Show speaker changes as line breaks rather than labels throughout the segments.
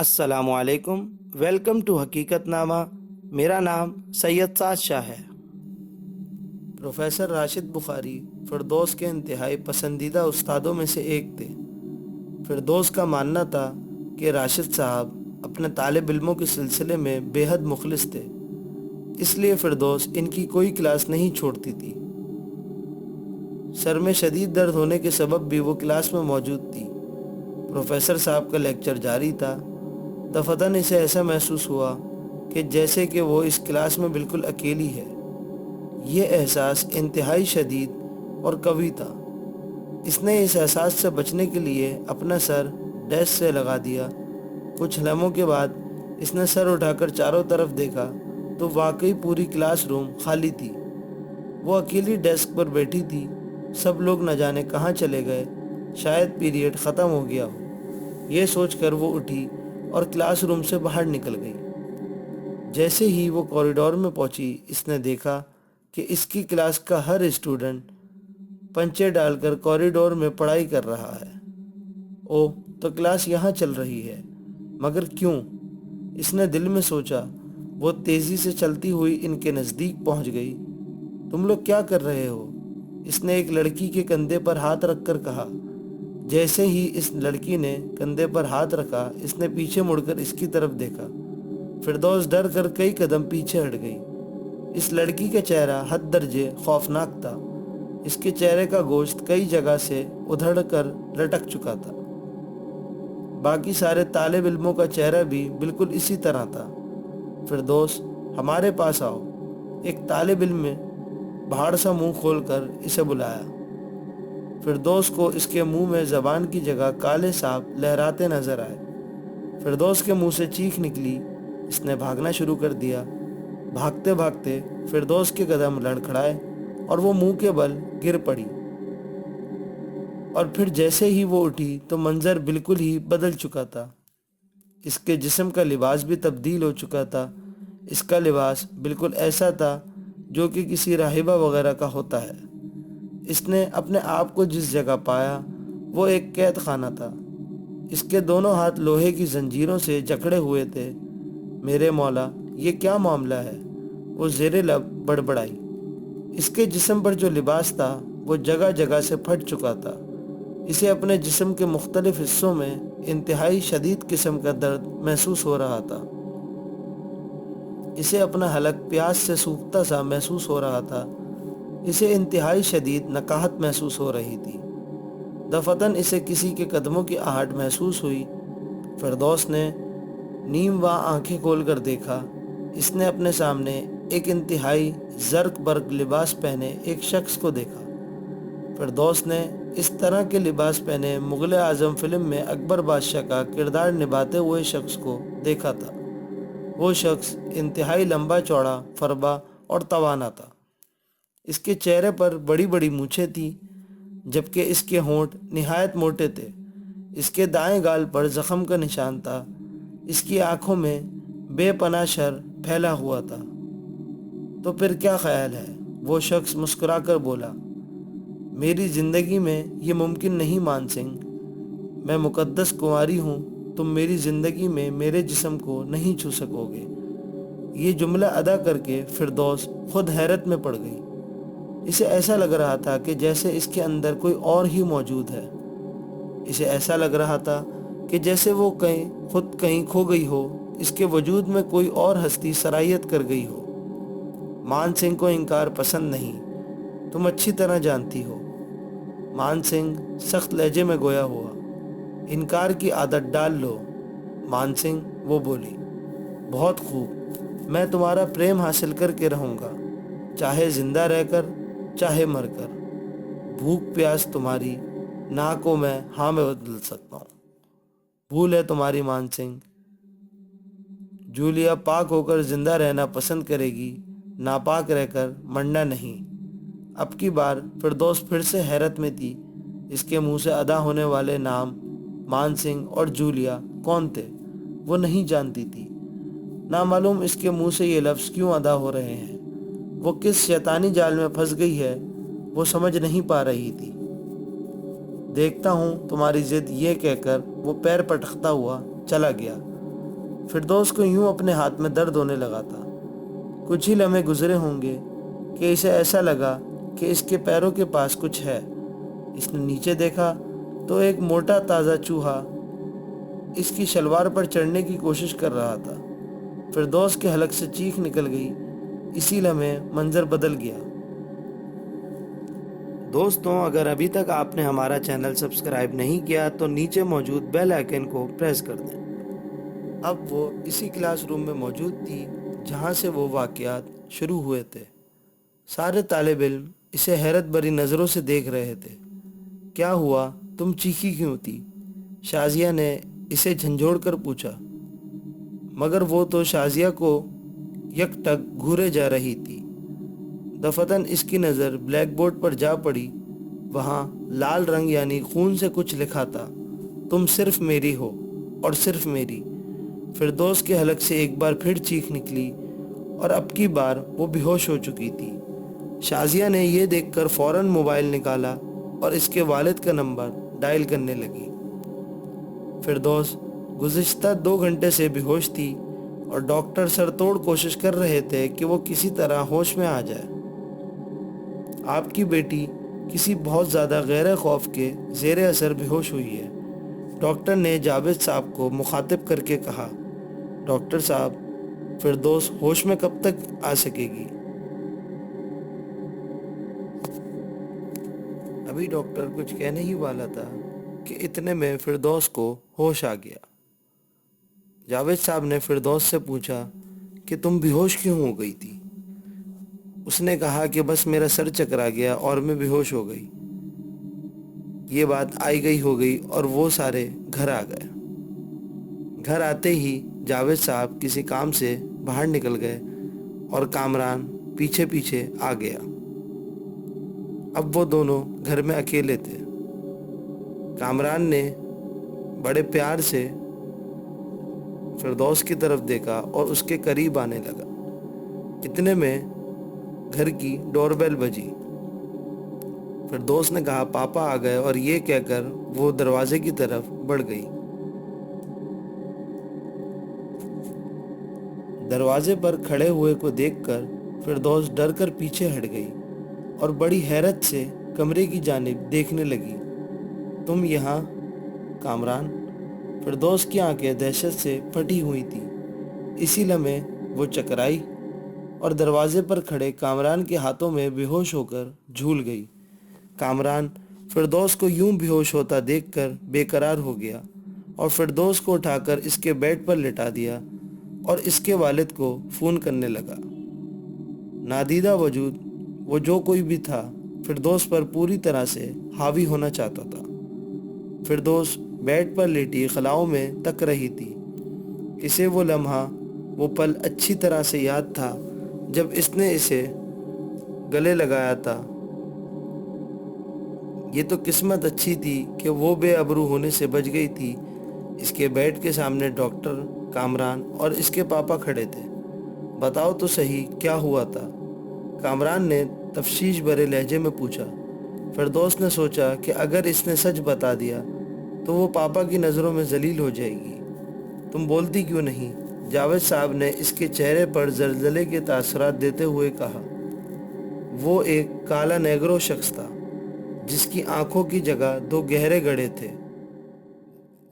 السلام علیکم، welcome to حقیقت نامہ۔ میرا نام سید سعد شاہ ہے۔ پروفیسر راشد بخاری فردوس کے انتہائی پسندیدہ استادوں میں سے ایک تھے۔ فردوس کا ماننا تھا کہ راشد صاحب اپنے طالب علموں کے سلسلے میں بے حد مخلص تھے، اس لیے فردوس ان کی کوئی کلاس نہیں چھوڑتی تھی۔ سر میں شدید درد ہونے کے سبب بھی وہ کلاس میں موجود تھی۔ پروفیسر صاحب کا لیکچر جاری تھا۔ دفعتاً اسے ایسا محسوس ہوا کہ جیسے کہ وہ اس کلاس میں بالکل اکیلی ہے۔ یہ احساس انتہائی شدید اور قوی تھا۔ اس نے اس احساس سے بچنے کے لیے اپنا سر ڈیسک سے لگا دیا۔ کچھ لمحوں کے بعد اس نے سر اٹھا کر چاروں طرف دیکھا تو واقعی پوری کلاس روم خالی تھی۔ وہ اکیلی ڈیسک پر بیٹھی تھی۔ سب لوگ نہ جانے کہاں چلے گئے، شاید پیریڈ ختم ہو گیا ہو۔ یہ سوچ کر وہ اٹھی اور کلاس روم سے باہر نکل گئی۔ جیسے ہی وہ کوریڈور میں پہنچی، اس نے دیکھا کہ اس کی کلاس کا ہر اسٹوڈنٹ پنچے ڈال کر کوریڈور میں پڑھائی کر رہا ہے۔ اوہ، تو کلاس یہاں چل رہی ہے، مگر کیوں؟ اس نے دل میں سوچا۔ وہ تیزی سے چلتی ہوئی ان کے نزدیک پہنچ گئی۔ تم لوگ کیا کر رہے ہو؟ اس نے ایک لڑکی کے کندھے پر ہاتھ رکھ کر کہا۔ جیسے ہی اس لڑکی نے کندھے پر ہاتھ رکھا، اس نے پیچھے مڑ کر اس کی طرف دیکھا۔ فردوس ڈر کر کئی قدم پیچھے ہٹ گئی۔ اس لڑکی کا چہرہ حد درجے خوفناک تھا۔ اس کے چہرے کا گوشت کئی جگہ سے ادھڑ کر لٹک چکا تھا۔ باقی سارے طالب علموں کا چہرہ بھی بالکل اسی طرح تھا۔ فردوس، ہمارے پاس آؤ، ایک طالب علم نے بھاڑ سا منہ کھول کر اسے بلایا۔ فردوس کو اس کے منہ میں زبان کی جگہ کالے سانپ لہراتے نظر آئے۔ فردوس کے منہ سے چیخ نکلی۔ اس نے بھاگنا شروع کر دیا۔ بھاگتے بھاگتے فردوس کے قدم لڑکھڑائے اور وہ منہ کے بل گر پڑی۔ اور پھر جیسے ہی وہ اٹھی تو منظر بالکل ہی بدل چکا تھا۔ اس کے جسم کا لباس بھی تبدیل ہو چکا تھا۔ اس کا لباس بالکل ایسا تھا جو کہ کسی راہبہ وغیرہ کا ہوتا ہے۔ اس نے اپنے آپ کو جس جگہ پایا وہ ایک قید خانہ تھا۔ اس کے دونوں ہاتھ لوہے کی زنجیروں سے جکڑے ہوئے تھے۔ میرے مولا، یہ کیا معاملہ ہے؟ وہ زیر لب بڑبڑائی۔ اس کے جسم پر جو لباس تھا وہ جگہ جگہ سے پھٹ چکا تھا۔ اسے اپنے جسم کے مختلف حصوں میں انتہائی شدید قسم کا درد محسوس ہو رہا تھا۔ اسے اپنا حلق پیاس سے سوکھتا سا محسوس ہو رہا تھا۔ اسے انتہائی شدید نقاہت محسوس ہو رہی تھی۔ دفعتاً اسے کسی کے قدموں کی آہٹ محسوس ہوئی۔ فردوس نے نیم واں آنکھیں کھول کر دیکھا۔ اس نے اپنے سامنے ایک انتہائی زرق برق لباس پہنے ایک شخص کو دیکھا۔ فردوس نے اس طرح کے لباس پہنے مغل اعظم فلم میں اکبر بادشاہ کا کردار نبھاتے ہوئے شخص کو دیکھا تھا۔ وہ شخص انتہائی لمبا چوڑا، فربا اور توانا تھا۔ اس کے چہرے پر بڑی بڑی مونچھیں تھیں، جبکہ اس کے ہونٹ نہایت موٹے تھے۔ اس کے دائیں گال پر زخم کا نشان تھا۔ اس کی آنکھوں میں بے پناہ شر پھیلا ہوا تھا۔ تو پھر کیا خیال ہے؟ وہ شخص مسکرا کر بولا۔ میری زندگی میں یہ ممکن نہیں مان سنگھ۔ میں مقدس کنواری ہوں۔ تم میری زندگی میں میرے جسم کو نہیں چھو سکو گے۔ یہ جملہ ادا کر کے فردوس خود حیرت میں پڑ گئی۔ اسے ایسا لگ رہا تھا کہ جیسے اس کے اندر کوئی اور ہی موجود ہے۔ اسے ایسا لگ رہا تھا کہ جیسے وہ خود کہیں کھو گئی ہو، اس کے وجود میں کوئی اور ہستی سرایت کر گئی ہو۔ مان سنگھ کو انکار پسند نہیں، تم اچھی طرح جانتی ہو۔ مان سنگھ سخت لہجے میں گویا ہوا۔ انکار کی عادت ڈال لو مان سنگھ، وہ بولی۔ بہت خوب، میں تمہارا پریم حاصل کر کے رہوں گا، چاہے زندہ رہ کر چاہے مر کر۔ بھوک پیاس تمہاری، نہ کو میں ہاں میں بدل سکتا ہوں۔ بھول ہے تمہاری مان سنگھ، جولیا پاک ہو کر زندہ رہنا پسند کرے گی، ناپاک رہ کر مرنا نہیں۔ اب کی بار فردوس پھر سے حیرت میں تھی۔ اس کے منہ سے ادا ہونے والے نام مان سنگھ اور جولیا کون تھے وہ نہیں جانتی تھی۔ نامعلوم اس کے منہ سے یہ لفظ کیوں ادا ہو رہے ہیں۔ وہ کس شیطانی جال میں پھنس گئی ہے وہ سمجھ نہیں پا رہی تھی۔ دیکھتا ہوں تمہاری ضد، یہ کہہ کر وہ پیر پٹکتا ہوا چلا گیا۔ فردوس کو یوں اپنے ہاتھ میں درد ہونے لگا تھا۔ کچھ ہی لمحے گزرے ہوں گے کہ اسے ایسا لگا کہ اس کے پیروں کے پاس کچھ ہے۔ اس نے نیچے دیکھا تو ایک موٹا تازہ چوہا اس کی شلوار پر چڑھنے کی کوشش کر رہا تھا۔ فردوس کے حلق سے چیخ نکل گئی۔ اسی لمحے منظر بدل گیا۔ دوستوں، اگر ابھی تک آپ نے ہمارا چینل سبسکرائب نہیں کیا تو نیچے موجود بیل آئیکن کو پریس کر دیں۔ اب وہ اسی کلاس روم میں موجود تھی جہاں سے وہ واقعات شروع ہوئے تھے۔ سارے طالب علم اسے حیرت بھری نظروں سے دیکھ رہے تھے۔ کیا ہوا؟ تم چیخی کیوں تھی؟ شازیہ نے اسے جھنجھوڑ کر پوچھا، مگر وہ تو شازیہ کو یک ٹک گھورے جا رہی تھی۔ دفتن اس کی نظر بلیک بورڈ پر جا پڑی۔ وہاں لال رنگ یعنی خون سے کچھ لکھا تھا، تم صرف میری ہو اور صرف میری۔ فردوس کے حلق سے ایک بار پھر چیخ نکلی اور اب کی بار وہ بے ہوش ہو چکی تھی۔ شازیہ نے یہ دیکھ کر فوراً موبائل نکالا اور اس کے والد کا نمبر ڈائل کرنے لگی۔ فردوس گزشتہ 2 گھنٹے سے بے ہوش تھی اور ڈاکٹر سر توڑ کوشش کر رہے تھے کہ وہ کسی طرح ہوش میں آ جائے۔ آپ کی بیٹی کسی بہت زیادہ غیر خوف کے زیر اثر بے ہوش ہوئی ہے، ڈاکٹر نے جاوید صاحب کو مخاطب کر کے کہا۔ ڈاکٹر صاحب، فردوس ہوش میں کب تک آ سکے گی؟ ابھی ڈاکٹر کچھ کہنے ہی والا تھا کہ اتنے میں فردوس کو ہوش آ گیا۔ جاوید صاحب نے فردوس سے پوچھا کہ تم بے ہوش کیوں ہو گئی تھی؟ اس نے کہا کہ بس میرا سر چکرا گیا اور میں بے ہوش ہو گئی۔ یہ بات آئی گئی ہو گئی اور وہ سارے گھر آ گئے۔ گھر آتے ہی جاوید صاحب کسی کام سے باہر نکل گئے اور کامران پیچھے پیچھے آ گیا۔ اب وہ دونوں گھر میں اکیلے تھے۔ کامران نے بڑے پیار سے فردوس کی طرف دیکھا اور اس کے قریب آنے لگا۔ اتنے میں گھر کی ڈور بیل بجی۔ فردوس نے کہا پاپا آ گئے، اور یہ کہہ کر وہ دروازے کی طرف بڑھ گئی۔ دروازے پر کھڑے ہوئے کو دیکھ کر فردوس ڈر کر پیچھے ہٹ گئی اور بڑی حیرت سے کمرے کی جانب دیکھنے لگی۔ تم یہاں؟ کامران؟ فردوس کی آنکھیں دہشت سے پھٹی ہوئی تھیں۔ اسی لمحے وہ چکرائی اور دروازے پر کھڑے کامران کے ہاتھوں میں بے ہوش ہو کر جھول گئی۔ کامران فردوس کو یوں بے ہوش ہوتا دیکھ کر بے قرار ہو گیا اور فردوس کو اٹھا کر اس کے بیڈ پر لٹا دیا اور اس کے والد کو فون کرنے لگا۔ نادیدہ وجود وہ جو کوئی بھی تھا فردوس پر پوری طرح سے حاوی ہونا چاہتا تھا۔ فردوس بیڈ پر لیٹی خلاؤں میں تک رہی تھی۔ اسے وہ لمحہ، وہ پل اچھی طرح سے یاد تھا جب اس نے اسے گلے لگایا تھا۔ یہ تو قسمت اچھی تھی کہ وہ بے ابرو ہونے سے بچ گئی تھی۔ اس کے بیڈ کے سامنے ڈاکٹر، کامران اور اس کے پاپا کھڑے تھے۔ بتاؤ تو صحیح کیا ہوا تھا؟ کامران نے تفشیش بھرے لہجے میں پوچھا۔ فردوس نے سوچا کہ اگر اس نے سچ بتا دیا تو وہ پاپا کی نظروں میں ذلیل ہو جائے گی۔ تم بولتی کیوں نہیں؟ جاوید صاحب نے اس کے چہرے پر زلزلے کے تاثرات دیتے ہوئے کہا۔ وہ ایک کالا نیگرو شخص تھا جس کی آنکھوں کی جگہ 2 گہرے گڑھے تھے۔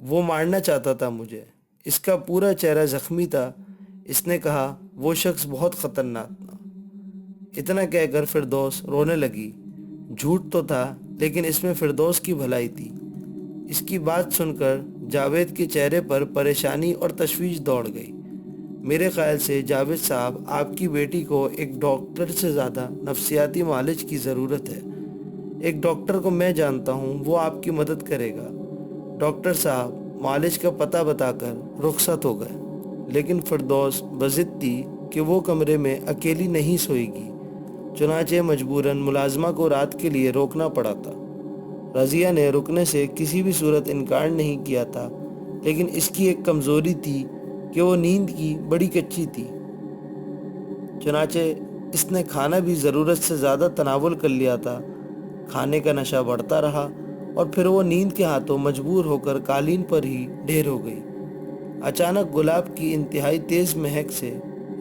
وہ مارنا چاہتا تھا مجھے۔ اس کا پورا چہرہ زخمی تھا۔ اس نے کہا وہ شخص بہت خطرناک تھا۔ اتنا کہہ کر فردوس رونے لگی۔ جھوٹ تو تھا لیکن اس میں فردوس کی بھلائی تھی۔ اس کی بات سن کر جاوید کے چہرے پر پریشانی اور تشویش دوڑ گئی۔ میرے خیال سے جاوید صاحب، آپ کی بیٹی کو ایک ڈاکٹر سے زیادہ نفسیاتی معالج کی ضرورت ہے۔ ایک ڈاکٹر کو میں جانتا ہوں، وہ آپ کی مدد کرے گا۔ ڈاکٹر صاحب معالج کا پتہ بتا کر رخصت ہو گئے۔ لیکن فردوس بضد تھی کہ وہ کمرے میں اکیلی نہیں سوئے گی، چنانچہ مجبوراً ملازمہ کو رات کے لیے روکنا پڑا تھا۔ رضیہ نے رکنے سے کسی بھی صورت انکار نہیں کیا تھا، لیکن اس کی ایک کمزوری تھی کہ وہ نیند کی بڑی کچی تھی۔ چنانچہ اس نے کھانا بھی ضرورت سے زیادہ تناول کر لیا تھا۔ کھانے کا نشہ بڑھتا رہا اور پھر وہ نیند کے ہاتھوں مجبور ہو کر قالین پر ہی ڈھیر ہو گئی۔ اچانک گلاب کی انتہائی تیز مہک سے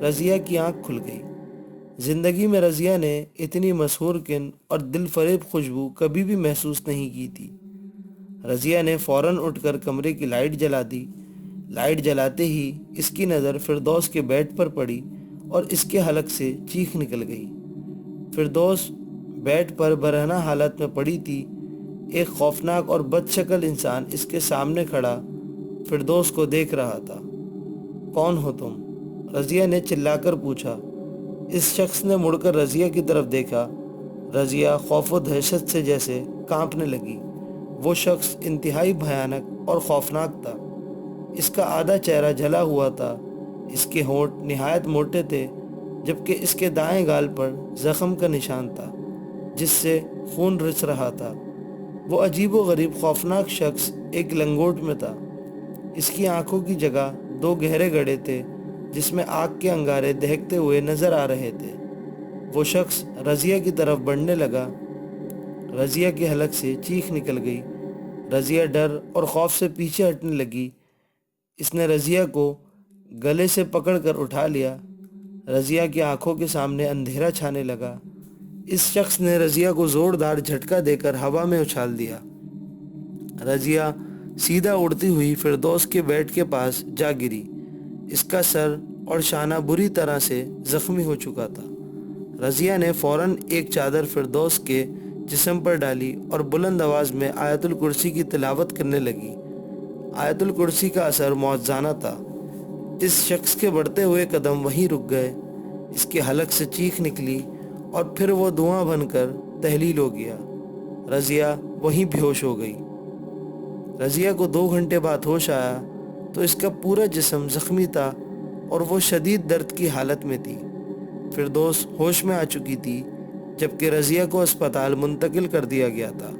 رضیہ کی آنکھ کھل گئی۔ زندگی میں رضیہ نے اتنی مسحور کن اور دل فریب خوشبو کبھی بھی محسوس نہیں کی تھی۔ رضیہ نے فوراً اٹھ کر کمرے کی لائٹ جلا دی۔ لائٹ جلاتے ہی اس کی نظر فردوس کے بیڈ پر پڑی اور اس کے حلق سے چیخ نکل گئی۔ فردوس بیڈ پر برہنہ حالت میں پڑی تھی۔ ایک خوفناک اور بد شکل انسان اس کے سامنے کھڑا فردوس کو دیکھ رہا تھا۔ کون ہو تم؟ رضیہ نے چلا کر پوچھا۔ اس شخص نے مڑ کر رضیہ کی طرف دیکھا۔ رضیہ خوف و دہشت سے جیسے کانپنے لگی۔ وہ شخص انتہائی بھیانک اور خوفناک تھا۔ اس کا آدھا چہرہ جلا ہوا تھا۔ اس کے ہونٹ نہایت موٹے تھے، جبکہ اس کے دائیں گال پر زخم کا نشان تھا جس سے خون رس رہا تھا۔ وہ عجیب و غریب خوفناک شخص ایک لنگوٹ میں تھا۔ اس کی آنکھوں کی جگہ دو گہرے گڑھے تھے جس میں آگ کے انگارے دہکتے ہوئے نظر آ رہے تھے۔ وہ شخص رضیہ کی طرف بڑھنے لگا۔ رضیہ کے حلق سے چیخ نکل گئی۔ رضیہ ڈر اور خوف سے پیچھے ہٹنے لگی۔ اس نے رضیہ کو گلے سے پکڑ کر اٹھا لیا۔ رضیہ کی آنکھوں کے سامنے اندھیرا چھانے لگا۔ اس شخص نے رضیہ کو زوردار جھٹکا دے کر ہوا میں اچھال دیا۔ رضیہ سیدھا اڑتی ہوئی فردوس کے بیڈ کے پاس جا گری۔ اس کا سر اور شانہ بری طرح سے زخمی ہو چکا تھا۔ رضیہ نے فوراً ایک چادر فردوس کے جسم پر ڈالی اور بلند آواز میں آیت الکرسی کی تلاوت کرنے لگی۔ آیت الکرسی کا اثر معجزانہ تھا۔ اس شخص کے بڑھتے ہوئے قدم وہیں رک گئے۔ اس کے حلق سے چیخ نکلی اور پھر وہ دھواں بن کر تحلیل ہو گیا۔ رضیہ وہیں بے ہوش ہو گئی۔ رضیہ کو 2 گھنٹے بعد ہوش آیا تو اس کا پورا جسم زخمی تھا اور وہ شدید درد کی حالت میں تھی۔ فردوس ہوش میں آ چکی تھی، جبکہ رضیہ کو اسپتال منتقل کر دیا گیا تھا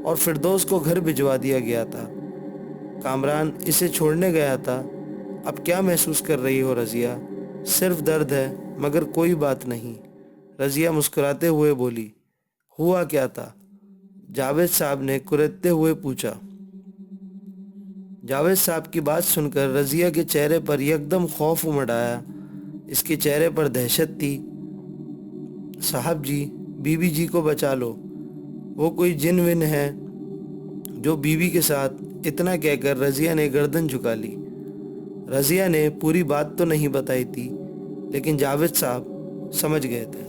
اور فردوس کو گھر بھجوا دیا گیا تھا۔ کامران اسے چھوڑنے گیا تھا۔ اب کیا محسوس کر رہی ہو رضیہ؟ صرف درد ہے، مگر کوئی بات نہیں، رضیہ مسکراتے ہوئے بولی۔ ہوا کیا تھا؟ جاوید صاحب نے کریدتے ہوئے پوچھا۔ جاوید صاحب کی بات سن کر رضیہ کے چہرے پر یکدم خوف امڑ آیا۔ اس کے چہرے پر دہشت تھی۔ صاحب جی، بی بی جی کو بچا لو، وہ کوئی جن ون ہے جو بیوی کے ساتھ۔ اتنا کہہ کر رضیہ نے گردن جھکا لی۔ رضیہ نے پوری بات تو نہیں بتائی تھی، لیکن جاوید صاحب سمجھ گئے تھے۔